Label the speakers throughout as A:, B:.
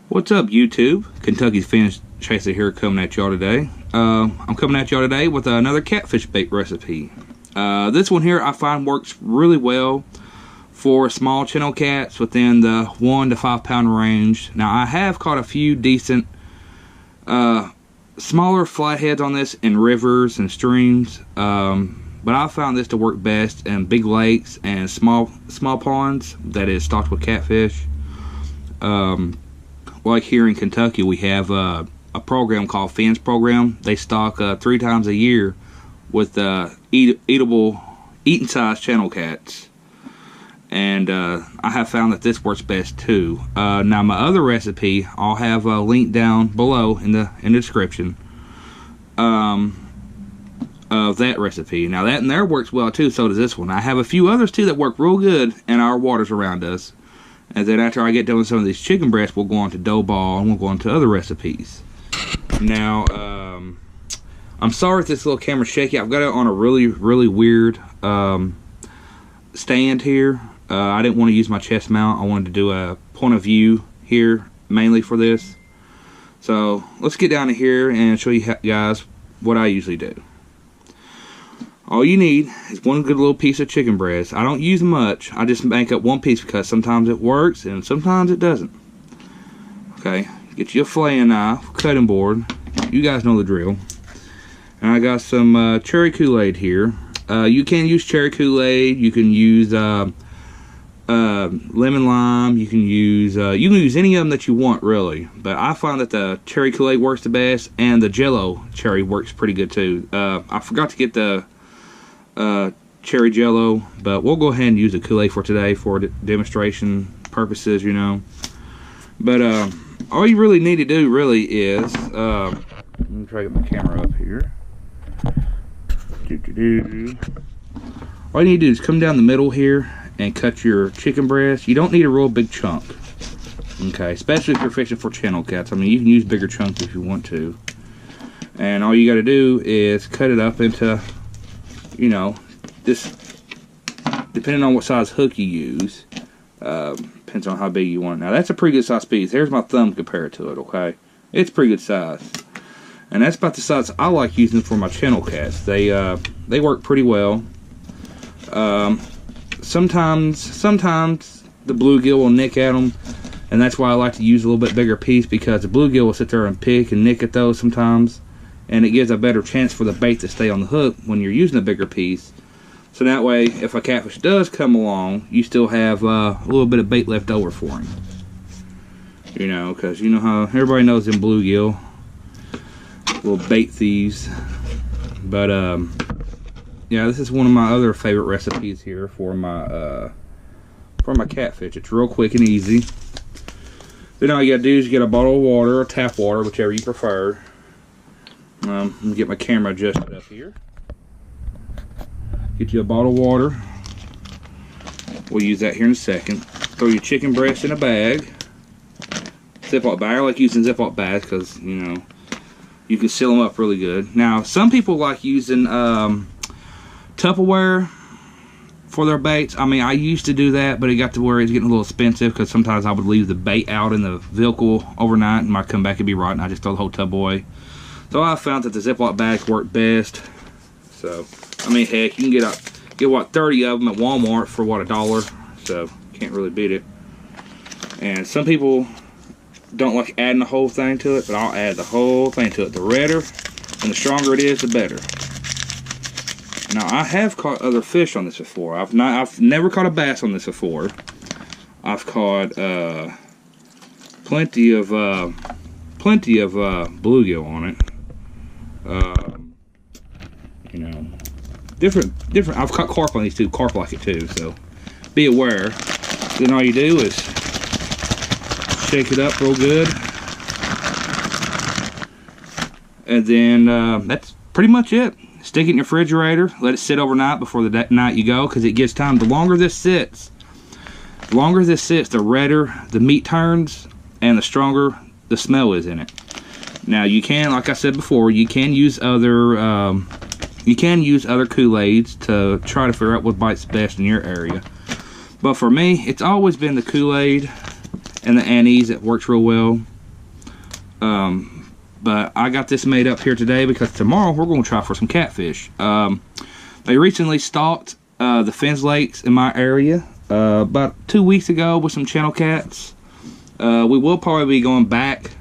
A: What's up, YouTube? Kentucky's Fish Chaser here, coming at y'all today. I'm coming at y'all today with another catfish bait recipe. This one here I find works really well for small channel cats within the 1 to 5 pound range. Now I have caught a few decent smaller flatheads on this in rivers and streams, but I found this to work best in big lakes and small ponds that is stocked with catfish. Like here in Kentucky, we have a program called Fins Program. They stock 3 times a year with eating size channel cats, and I have found that this works best too. Now my other recipe, I'll have a link down below in the description of that recipe. Now that and there works well too. So does this one. I have a few others too that work real good in our waters around us. And then after I get done with some of these chicken breasts, we'll go on to dough ball and we'll go on to other recipes. Now, I'm sorry if this little camera's shaky. I've got it on a really weird stand here. I didn't want to use my chest mount. I wanted to do a point of view here mainly for this. So let's get down to here and show you guys what I usually do. All you need is one good little piece of chicken breast. I don't use much. I just make up one piece because sometimes it works and sometimes it doesn't. Okay, get you a flaying knife, cutting board. You guys know the drill. And I got some cherry Kool-Aid here. You can use cherry Kool-Aid. You can use lemon lime. You can use any of them that you want, really. But I find that the cherry Kool-Aid works the best, and the Jello cherry works pretty good too. I forgot to get the cherry Jello, but we'll go ahead and use the Kool-Aid for today for demonstration purposes, you know. But all you really need to do really is let me try to get my camera up here. All you need to do is come down the middle here and cut your chicken breast. You don't need a real big chunk, okay, especially if you're fishing for channel cats. I mean, you can use bigger chunks if you want to, and all you got to do is cut it up into, you know, just depending on what size hook you use, depends on how big you want it. Now that's a pretty good size piece. Here's my thumb compared to it, okay? It's pretty good size. And that's about the size I like using for my channel cats. They work pretty well. Sometimes the bluegill will nick at them, and that's why I like to use a little bit bigger piece, because the bluegill will sit there and pick and nick at those sometimes. And it gives a better chance for the bait to stay on the hook when you're using a bigger piece. So that way, if a catfish does come along, you still have a little bit of bait left over for him. You know, because you know how everybody knows them bluegill, little bait thieves. But yeah, this is one of my other favorite recipes here for my catfish. It's real quick and easy. Then all you gotta do is get a bottle of water or tap water, whichever you prefer. Let me get my camera adjusted up here. Get you a bottle of water. We'll use that here in a second. Throw your chicken breast in a bag. Ziploc bag. I like using Ziploc bags because, you know, you can seal them up really good. Now, some people like using Tupperware for their baits. I mean, I used to do that, but it got to where it's getting a little expensive because sometimes I would leave the bait out in the vehicle overnight and might come back and be rotten. I just throw the whole tub away. So I found that the Ziploc bags work best. So, I mean, heck, you can get what, 30 of them at Walmart for what, $1. So, can't really beat it. And some people don't like adding the whole thing to it, but I'll add the whole thing to it. The redder and the stronger it is, the better. Now, I have caught other fish on this before. I've never caught a bass on this before. I've caught plenty of bluegill on it. You know, different. I've caught carp on these too. Carp like it too, so be aware. Then all you do is shake it up real good, and then that's pretty much it. Stick it in your refrigerator. Let it sit overnight before the night you go, because it gives time. The longer this sits, the redder the meat turns, and the stronger the smell is in it. Now you can, like I said before, you can use other Kool-Aids to try to figure out what bites best in your area. But for me, it's always been the Kool-Aid and the anise that works real well. But I got this made up here today because tomorrow we're going to try for some catfish. They recently stocked the Fins Lakes in my area about 2 weeks ago with some channel cats. We will probably be going back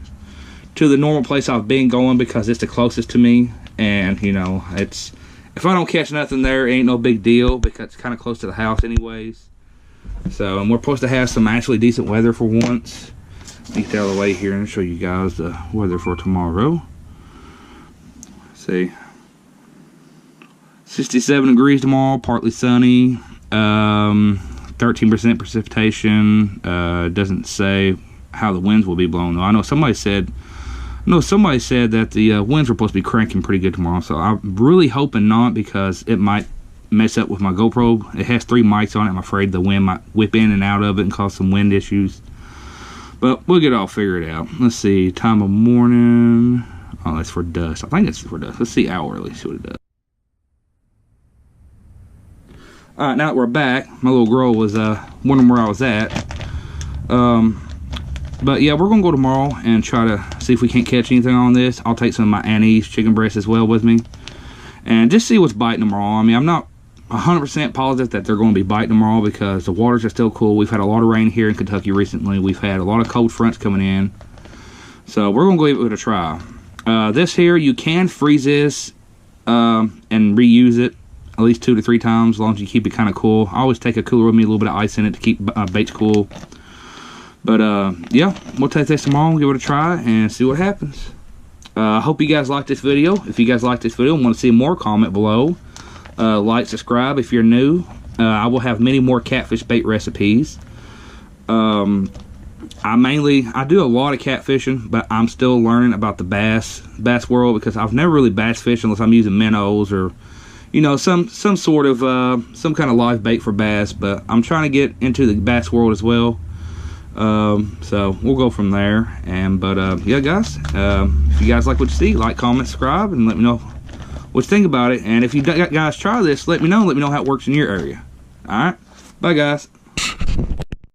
A: to the normal place I've been going because it's the closest to me, and you know, it's, if I don't catch nothing there, it ain't no big deal because it's kind of close to the house anyways. So, and we're supposed to have some actually decent weather for once. Let me get out of the way here and show you guys the weather for tomorrow. Let's see, 67 degrees tomorrow, partly sunny, 13% precipitation. Doesn't say how the winds will be blowing though. I know somebody said that the winds were supposed to be cranking pretty good tomorrow, so I'm really hoping not, because it might mess up with my GoPro. It has 3 mics on it. I'm afraid the wind might whip in and out of it and cause some wind issues. But we'll get it all figured out. Let's see, time of morning. Oh, that's for dusk. I think it's for dusk. Let's see hourly, see what it does. Alright, now that we're back, my little girl was wondering where I was at. But yeah, we're gonna go tomorrow and try to see if we can't catch anything on this. I'll take some of my anise chicken breast as well with me, and just see what's biting tomorrow. I mean, I'm not 100% positive that they're going to be biting tomorrow because the waters are still cool. We've had a lot of rain here in Kentucky recently. We've had a lot of cold fronts coming in, so we're gonna go give it a try. This here, you can freeze this and reuse it at least 2 to 3 times, as long as you keep it kind of cool. I always take a cooler with me, a little bit of ice in it to keep baits cool. But yeah, we'll take this tomorrow and give it a try and see what happens. I hope you guys liked this video. If you guys liked this video and want to see more, comment below. Like, subscribe if you're new. I will have many more catfish bait recipes. I do a lot of catfishing, but I'm still learning about the bass world, because I've never really bass fished unless I'm using minnows or, you know, some sort of some kind of live bait for bass. But I'm trying to get into the bass world as well. So we'll go from there. But yeah, guys, if you guys like what you see, like, comment, subscribe, and let me know what you think about it. And if you guys try this, let me know how it works in your area. All right, bye guys.